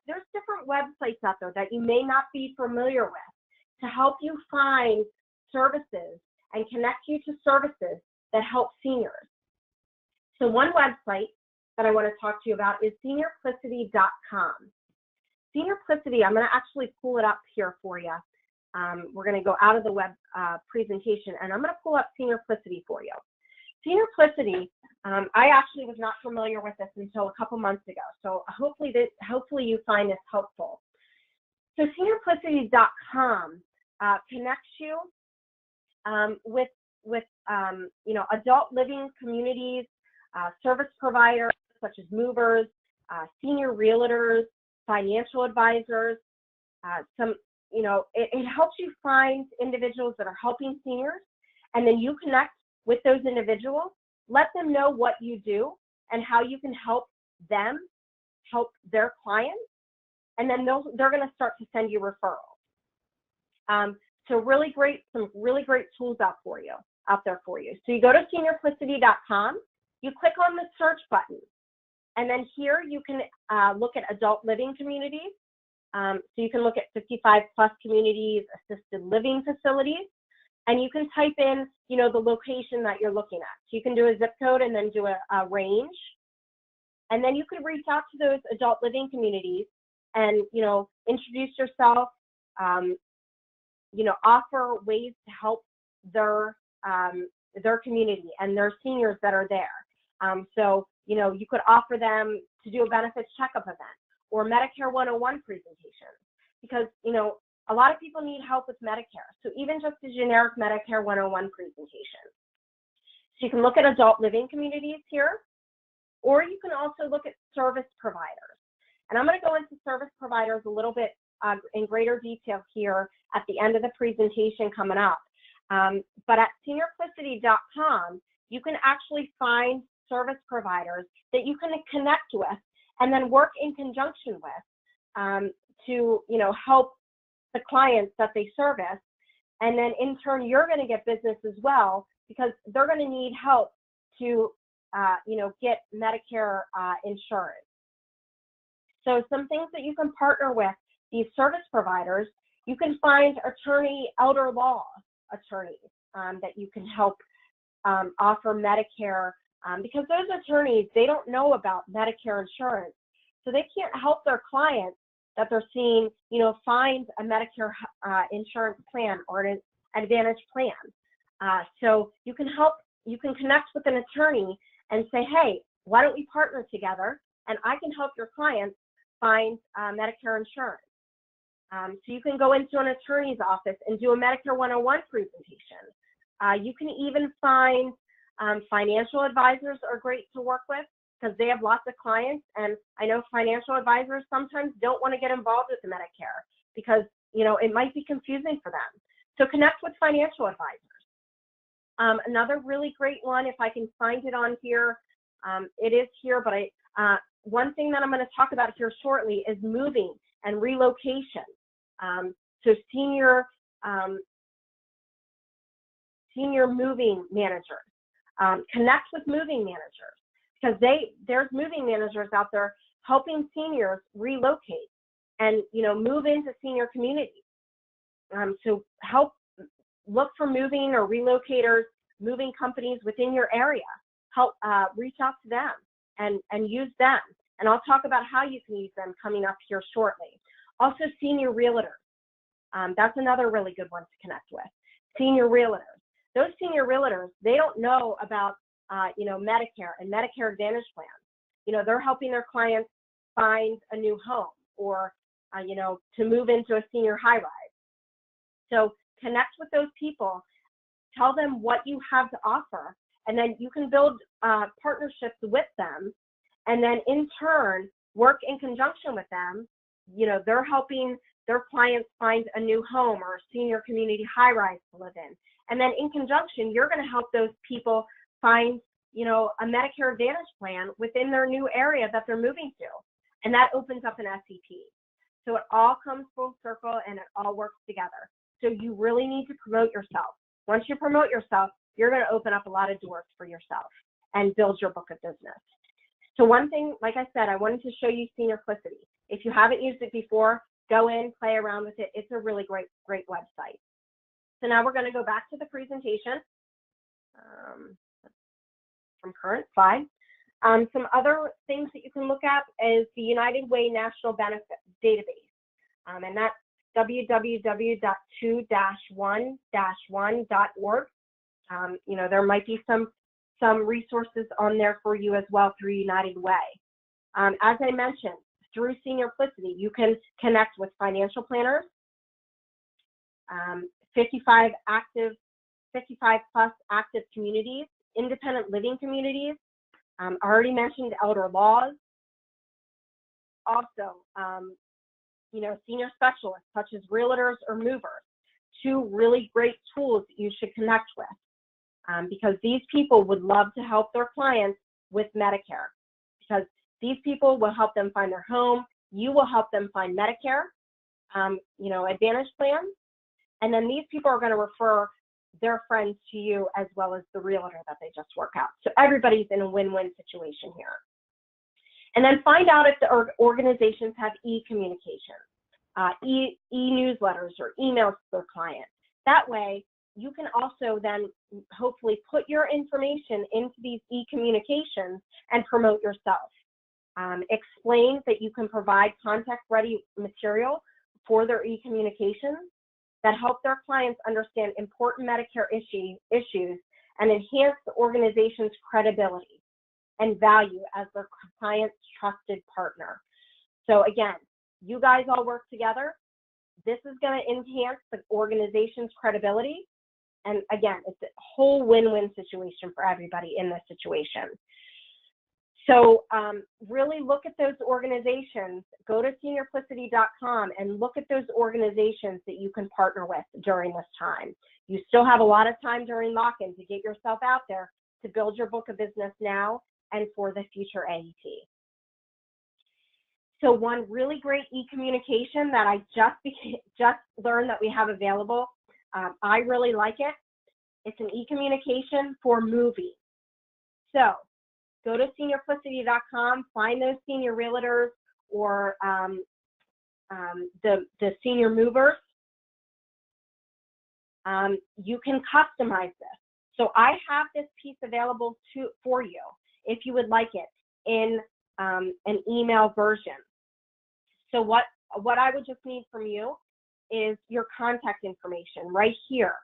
there's different websites out there that you may not be familiar with to help you find services and connect you to services that help seniors. So one website that I want to talk to you about is seniorplicity.com. Seniorplicity, I'm going to actually pull it up here for you. We're going to go out of the web presentation, and I'm going to pull up Seniorplicity for you. Seniorplicity, I actually was not familiar with this until a couple months ago, so hopefully you find this helpful. So Seniorplicity.com connects you with you know, adult living communities, service providers such as movers, senior realtors, financial advisors, you know, it helps you find individuals that are helping seniors, and then you connect with those individuals, let them know what you do and how you can help them help their clients, and then they're going to start to send you referrals. So some really great tools out there for you. So you go to seniorplicity.com, you click on the search button, and then here you can look at adult living communities. So you can look at 55 plus communities, assisted living facilities, and you can type in, you know, the location that you're looking at. So you can do a zip code and then do a range. And then you could reach out to those adult living communities and, you know, introduce yourself, you know, offer ways to help their community and their seniors that are there. So, you know, you could offer them to do a benefits checkup event or Medicare 101 presentation, because, you know, a lot of people need help with Medicare. So even just a generic Medicare 101 presentation. So you can look at adult living communities here, or you can also look at service providers. And I'm going to go into service providers a little bit in greater detail here at the end of the presentation coming up. But at seniorplicity.com, you can actually find service providers that you can connect with and then work in conjunction with to, you know, help the clients that they service. And then in turn, you're going to get business as well, because they're going to need help to, you know, get Medicare insurance. So some things that you can partner with these service providers, you can find elder law attorneys that you can help offer Medicare, because those attorneys, they don't know about Medicare insurance. So they can't help their clients that they're seeing, you know, find a Medicare insurance plan or an Advantage plan. So you can connect with an attorney and say, hey, why don't we partner together and I can help your clients find Medicare insurance. So you can go into an attorney's office and do a Medicare 101 presentation. You can even find financial advisors are great to work with, because they have lots of clients, and I know financial advisors sometimes don't want to get involved with the Medicare because, you know, it might be confusing for them. So connect with financial advisors. Another really great one, if I can find it on here, it is here, but one thing that I'm going to talk about here shortly is moving and relocation. So senior moving managers. Connect with moving managers, because there's moving managers out there helping seniors relocate and, you know, move into senior communities. So look for moving or relocators, moving companies within your area. Help reach out to them and use them. And I'll talk about how you can use them coming up here shortly. Also, senior realtors. That's another really good one to connect with. Senior realtors. Those senior realtors, they don't know about, you know, Medicare and Medicare Advantage plans. You know, they're helping their clients find a new home or, you know, to move into a senior high-rise. So connect with those people, tell them what you have to offer, and then you can build partnerships with them, and then in turn, work in conjunction with them. You know, they're helping their clients find a new home or a senior community high-rise to live in. And then in conjunction, you're going to help those people find, you know, a Medicare Advantage plan within their new area that they're moving to. And that opens up an SEP. So it all comes full circle and it all works together. So you really need to promote yourself. Once you promote yourself, you're going to open up a lot of doors for yourself and build your book of business. So one thing, like I said, I wanted to show you SeniorPlicity. If you haven't used it before, go in, play around with it. It's a really great website. So now we're going to go back to the presentation from current slide. Some other things that you can look at is the United Way National Benefit Database, and that's www.2-1-1.org. You know, there might be some resources on there for you as well through United Way. As I mentioned, through SeniorPlicity, you can connect with financial planners, 55 plus active communities, independent living communities. I already mentioned elder laws. Also, you know, senior specialists such as realtors or movers. Two really great tools that you should connect with, because these people would love to help their clients with Medicare, because these people will help them find their home. You will help them find Medicare, you know, Advantage plans. And then these people are going to refer their friends to you as well as the realtor that they just work out. So everybody's in a win-win situation here. And then find out if the organizations have e-communication. e-newsletters or emails to their clients. That way, you can also then hopefully put your information into these e-communications and promote yourself. Explain that you can provide contact-ready material for their e-communications that help their clients understand important Medicare issues and enhance the organization's credibility and value as their client's trusted partner. So again, you guys all work together. This is going to enhance the organization's credibility. And again, it's a whole win-win situation for everybody in this situation. So really look at those organizations. Go to seniorplicity.com and look at those organizations that you can partner with during this time. You still have a lot of time during lock-in to get yourself out there to build your book of business now and for the future AEP. So one really great e-communication that I just learned that we have available, I really like it. It's an e-communication for movies. So go to seniorplicity.com, find those senior realtors or the senior movers. You can customize this. So I have this piece available for you if you would like it in an email version. So what I would just need from you is your contact information right here.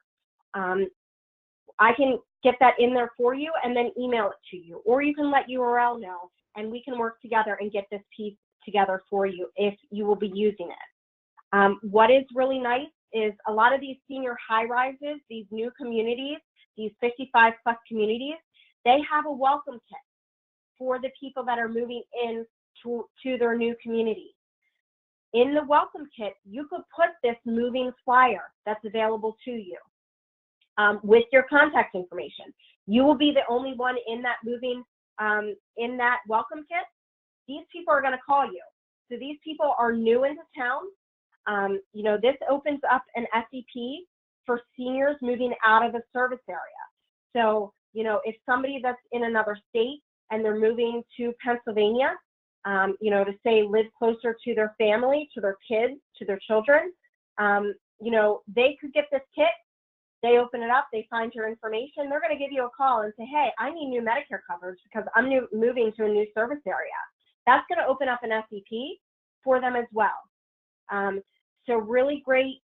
I can get that in there for you and then email it to you, or you can let URL know and we can work together and get this piece together for you if you will be using it. What is really nice is a lot of these senior high-rises, these new communities, these 55+ communities, they have a welcome kit for the people that are moving in to their new community. In the welcome kit, you could put this moving flyer that's available to you with your contact information. You will be the only one in that in that welcome kit. These people are going to call you. So these people are new into town. You know, this opens up an SEP for seniors moving out of the service area. So, you know, if somebody that's in another state and they're moving to Pennsylvania, you know, to say live closer to their family, to their kids, to their children, you know, they could get this kit. They open it up, they find your information, they're going to give you a call and say, hey, I need new Medicare coverage because I'm moving to a new service area. That's going to open up an SEP for them as well. So really great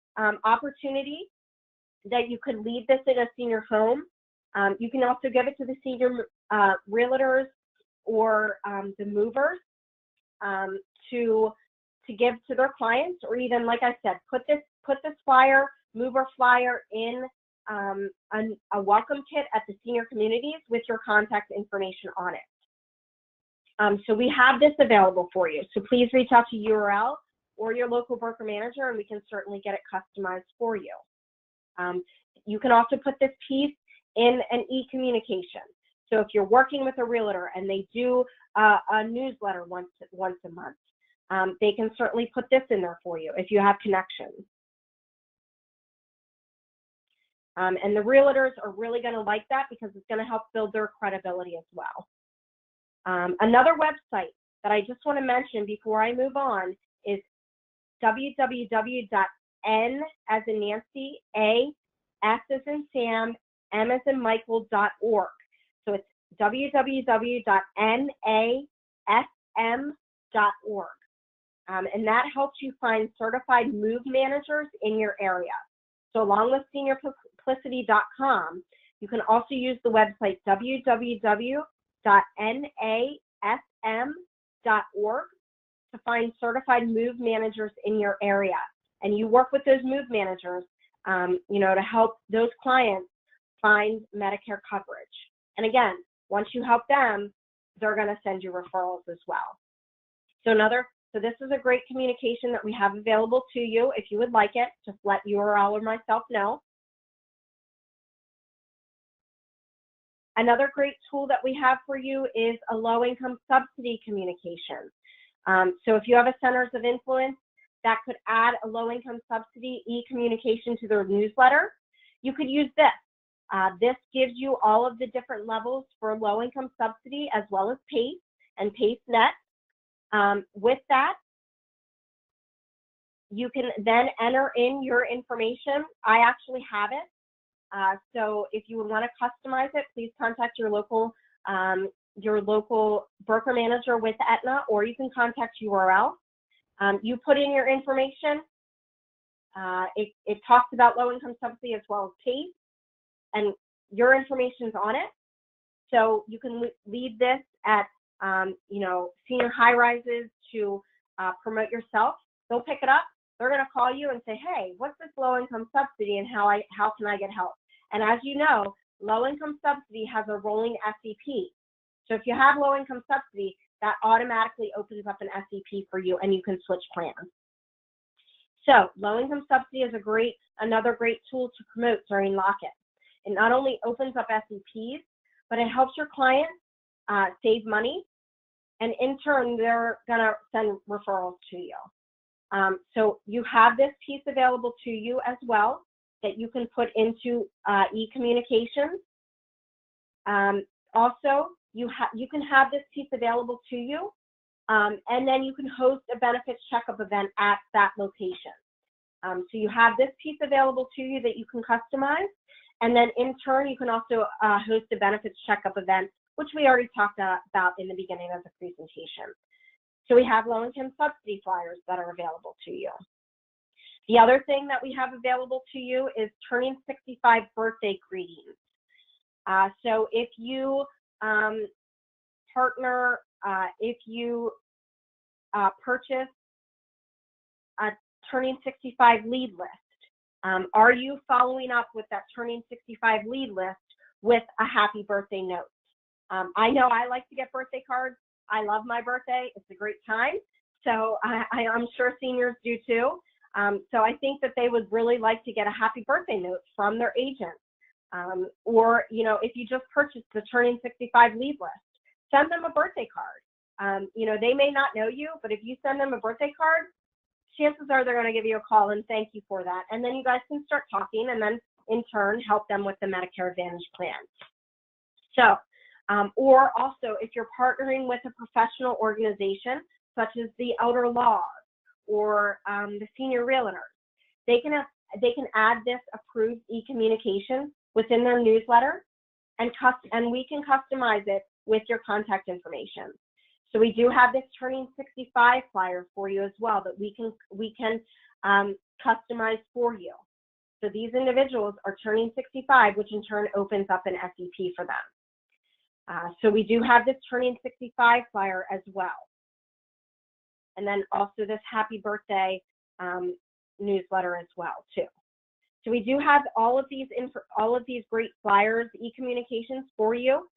opportunity that you could leave this in a senior home. You can also give it to the senior realtors or the movers to give to their clients, or even, like I said, put this flyer, mover flyer in a welcome kit at the senior communities with your contact information on it. So we have this available for you. So please reach out to URL or your local broker manager and we can certainly get it customized for you. You can also put this piece in an e-communication. So if you're working with a realtor and they do a newsletter once a month, they can certainly put this in there for you if you have connections. And the realtors are really going to like that because it's going to help build their credibility as well. Another website that I just want to mention before I move on is www.n as in Nancy, A, S as in Sam, M as in Michael.org. So it's www.nasm.org. And that helps you find certified move managers in your area. So along with seniorplicity.com, you can also use the website www.nasm.org to find certified move managers in your area. And you work with those move managers, you know, to help those clients find Medicare coverage. And again, once you help them, they're going to send you referrals as well. So this is a great communication that we have available to you. If you would like it, just let URL or myself know. Another great tool that we have for you is a low-income subsidy communication. So if you have a centers of influence that could add a low-income subsidy e-communication to their newsletter, you could use this. This gives you all of the different levels for low-income subsidy as well as PACE and PACE Net. With that, You can then enter in your information. I actually have it. So if you would want to customize it, please contact your local broker manager with Aetna, or you can contact URL. You put in your information. It talks about low-income subsidy as well as PACE, and your information's on it. So you can leave this at, senior high-rises to promote yourself. They'll pick it up. They're going to call you and say, hey, what's this low-income subsidy and how can I get help? And as you know, low-income subsidy has a rolling SEP. So if you have low-income subsidy, that automatically opens up an SEP for you and you can switch plans. So low-income subsidy is another great tool to promote during lock-in. It not only opens up SEPs, but it helps your clients save money, and in turn, they're gonna send referrals to you. So you have this piece available to you as well that you can put into e-communications. Also, you can have this piece available to you, and then you can host a benefits checkup event at that location. So you have this piece available to you that you can customize, and then in turn, you can also host a benefits checkup event, which we already talked about in the beginning of the presentation. So we have low-income subsidy flyers that are available to you. The other thing that we have available to you is turning 65 birthday greetings. So if you purchase a turning 65 lead list, are you following up with that turning 65 lead list with a happy birthday note? I know I like to get birthday cards. I love my birthday. It's a great time. So I'm sure seniors do too. So I think that they would really like to get a happy birthday note from their agent. Or, if you just purchased the turning 65 lead list, send them a birthday card. They may not know you, but if you send them a birthday card, chances are they're going to give you a call and thank you for that. And then you guys can start talking and then in turn help them with the Medicare Advantage plan. So, or also if you're partnering with a professional organization such as the Elder Laws or the Senior Realtors, they can add this approved e-communication within their newsletter, and we can customize it with your contact information. So we do have this turning 65 flyer for you as well that we can customize for you. So these individuals are turning 65, which in turn opens up an SEP for them. So we do have this turning 65 flyer as well. And then also this happy birthday newsletter as well too. So we do have all of these great flyers, e-communications for you.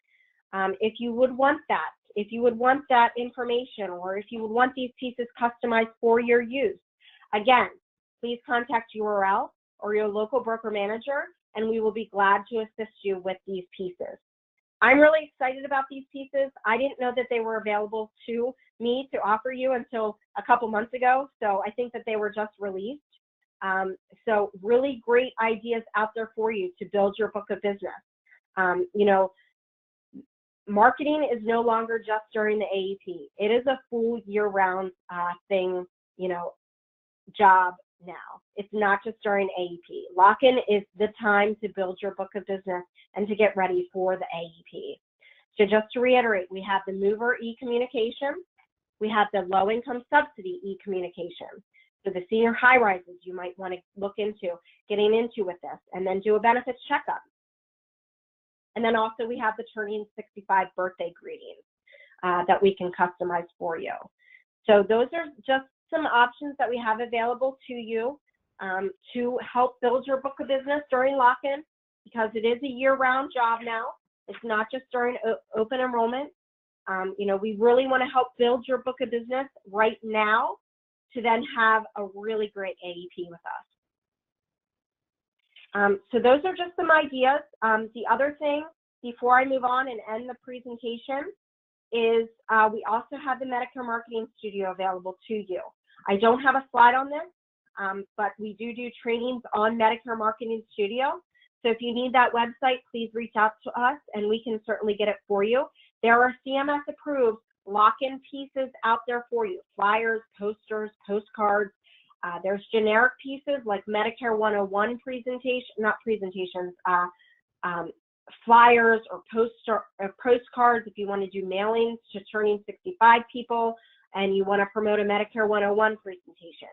If you would want that information, or if you would want these pieces customized for your use, again, please contact URL or your local broker manager, and we will be glad to assist you with these pieces. I'm really excited about these pieces. I didn't know that they were available to me to offer you until a couple months ago, so I think that they were just released. So really great ideas out there for you to build your book of business. Marketing is no longer just during the AEP. It is a full year-round thing, job now. It's not just during AEP. Lock-in is the time to build your book of business and to get ready for the AEP. So just to reiterate, we have the mover e-communication. We have the low-income subsidy e-communication. So the senior high-rises you might want to look into getting into with this, and then do a benefits checkup. And then also we have the turning 65 birthday greetings that we can customize for you. So those are just some options that we have available to you to help build your book of business during lock-in, because it is a year-round job now. It's not just during open enrollment. We really want to help build your book of business right now to then have a really great AEP with us. So those are just some ideas. The other thing, before I move on and end the presentation, is we also have the Medicare Marketing Studio available to you. I don't have a slide on this, but we do trainings on Medicare Marketing Studio. So if you need that website, please reach out to us and we can certainly get it for you. There are CMS approved lock-in pieces out there for you, flyers, posters, postcards, There's generic pieces like Medicare 101 flyers or postcards if you want to do mailings to turning 65 people and you want to promote a Medicare 101 presentation.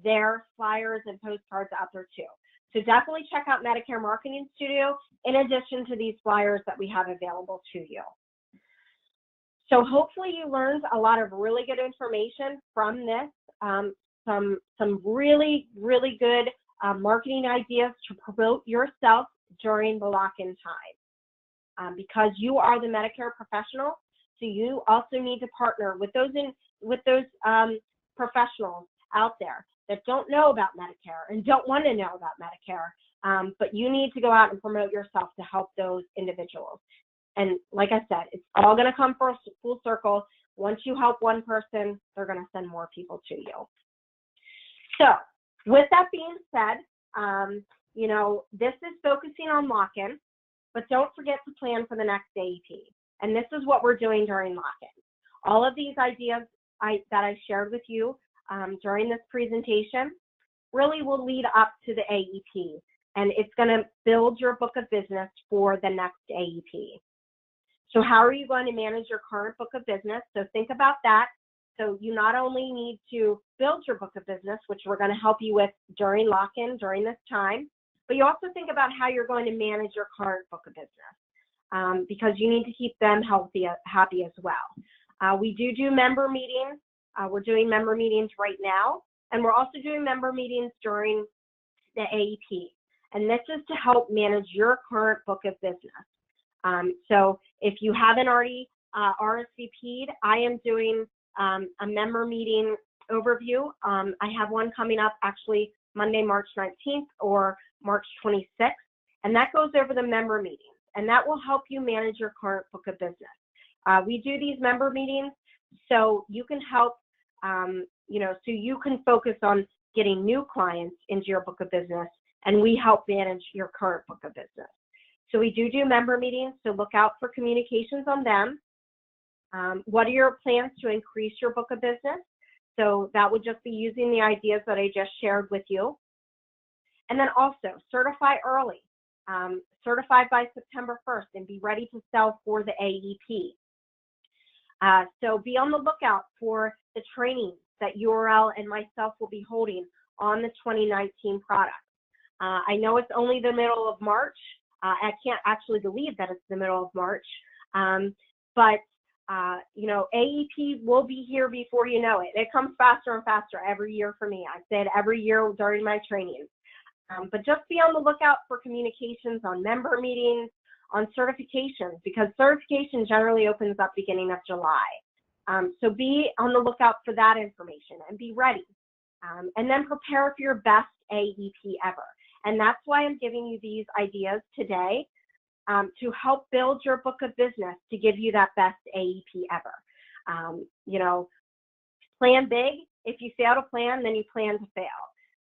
There are flyers and postcards out there too. So definitely check out Medicare Marketing Studio in addition to these flyers that we have available to you. So hopefully you learned a lot of really good information from this, some really, really good marketing ideas to promote yourself during the lock-in time. Because you are the Medicare professional, so you also need to partner with those professionals out there that don't know about Medicare and don't want to know about Medicare, but you need to go out and promote yourself to help those individuals. And like I said, it's all going to come full circle. Once you help one person, they're going to send more people to you. So with that being said, you know, this is focusing on lock-in, but don't forget to plan for the next AEP. And this is what we're doing during lock-in. All of these ideas that I shared with you during this presentation really will lead up to the AEP, and it's going to build your book of business for the next AEP. So how are you going to manage your current book of business? So think about that. So you not only need to build your book of business, which we're going to help you with during lock-in, during this time, but you also think about how you're going to manage your current book of business because you need to keep them happy as well. We do member meetings. We're doing member meetings right now, and we're also doing member meetings during the AEP. And this is to help manage your current book of business. So if you haven't already RSVP'd, I am doing a member meeting overview. I have one coming up actually Monday, March 19th or March 26th, and that goes over the member meetings, and that will help you manage your current book of business. We do these member meetings so you can help, you know, so you can focus on getting new clients into your book of business, and we help manage your current book of business. So we do member meetings, so look out for communications on them. What are your plans to increase your book of business? So that would just be using the ideas that I just shared with you. And then also certify early, certify by September 1st and be ready to sell for the AEP. So be on the lookout for the trainings that URL and myself will be holding on the 2019 product. I know it's only the middle of March. I can't actually believe that it's the middle of March, but you know, AEP will be here before you know it. It comes faster and faster every year for me. I say it every year during my trainings. But just be on the lookout for communications on member meetings, on certifications, because certification generally opens up beginning of July. So be on the lookout for that information and be ready. And then prepare for your best AEP ever. And that's why I'm giving you these ideas today to help build your book of business to give you that best AEP ever. You know, plan big. If you fail to plan, then you plan to fail.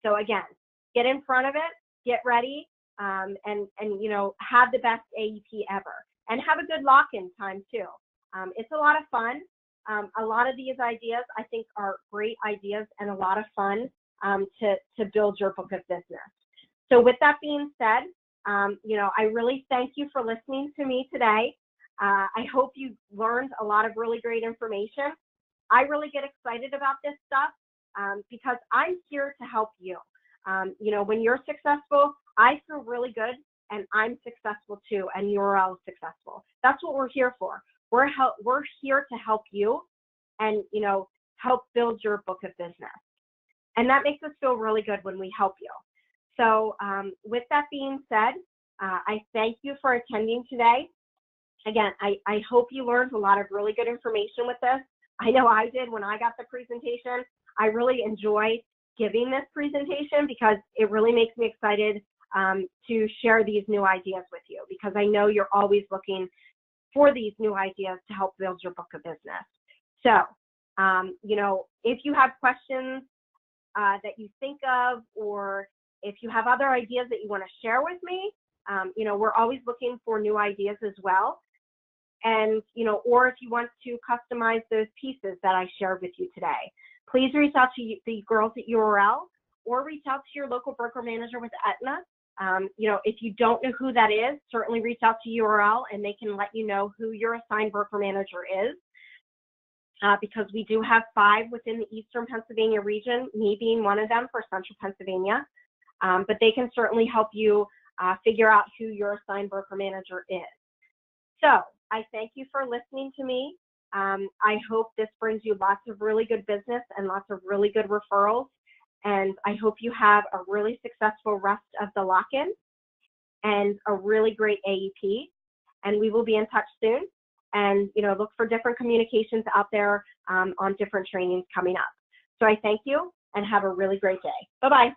So again, get in front of it, get ready, and you know, have the best AEP ever. And have a good lock-in time too. It's a lot of fun. A lot of these ideas I think are great ideas and a lot of fun to build your book of business. So with that being said, you know, I really thank you for listening to me today. I hope you learned a lot of really great information. I really get excited about this stuff because I'm here to help you. You know, when you're successful, I feel really good and I'm successful too, and you're all successful. That's what we're here for. We're here to help you and, you know, help build your book of business. And that makes us feel really good when we help you. So with that being said, I thank you for attending today. Again, I hope you learned a lot of really good information with this. I know I did when I got the presentation. I really enjoy giving this presentation because it really makes me excited to share these new ideas with you, because I know you're always looking for these new ideas to help build your book of business. So, you know, if you have questions that you think of, or if you have other ideas that you want to share with me, you know, we're always looking for new ideas as well. And, you know, or if you want to customize those pieces that I shared with you today, please reach out to the girls at URL or reach out to your local broker manager with Aetna. If you don't know who that is, certainly reach out to URL and they can let you know who your assigned broker manager is. Because we do have 5 within the Eastern Pennsylvania region, me being one of them for Central Pennsylvania. But they can certainly help you figure out who your assigned broker manager is. So I thank you for listening to me. I hope this brings you lots of really good business and lots of really good referrals. And I hope you have a really successful rest of the lock-in and a really great AEP. And we will be in touch soon. And, look for different communications out there on different trainings coming up. So I thank you and have a really great day. Bye-bye.